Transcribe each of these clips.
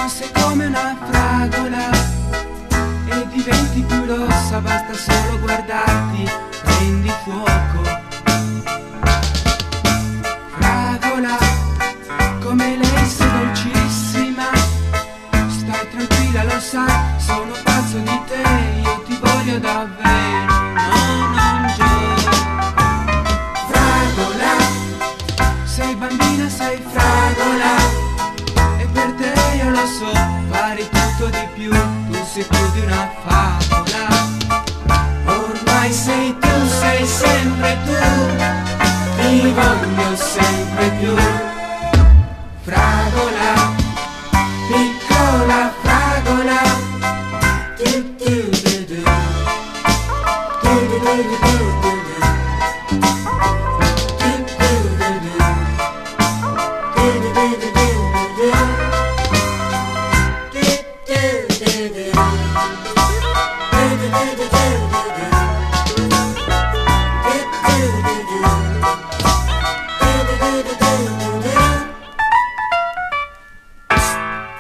sei come una fragola e diventi più rossa, basta solo guardarti, prendi fuoco. Fragola, come lei sei dolcissima, stai tranquilla, lo sai, sono pazzo di te, io ti voglio davvero, no, non gioco. Fragola, sei bambina, sei fragola, e per te io lo so, fare tutto di più, tu sei più di una favola. Ormai sei tu, sei sempre tu, ti voglio sempre più. Fragola, piccola fragola, du du du du, du du du du du du, du du du du, du du du du du.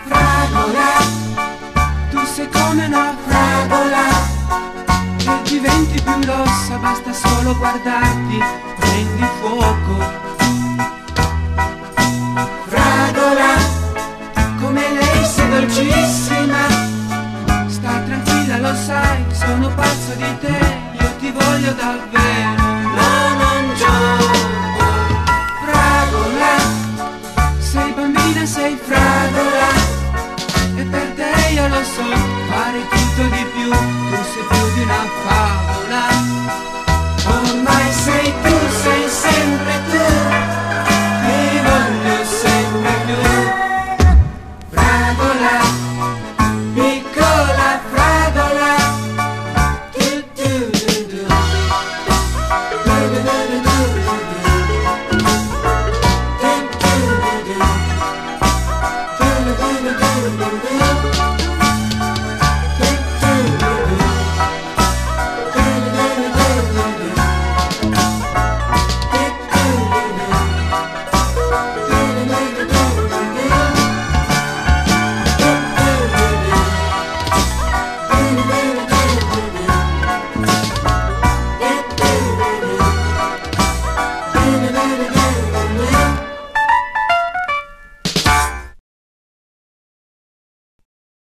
Fragola, tu sei come una fragola e diventi più rossa, basta solo guardarti, prendi fuoco. Fragola, come lei sei dolcissima, sta tranquilla, lo sai, sono pazzo di te, io ti voglio davvero, no, non gioco. Fragola, sei bambina, sei fragola, e per te io lo so, fare tutto di più, tu sei più di una favola. Ormai sei tu, sei sempre tu, ti voglio sempre più. Fragola, piccola fragola, du du du du, du du du du du, du du du du, du du du du du.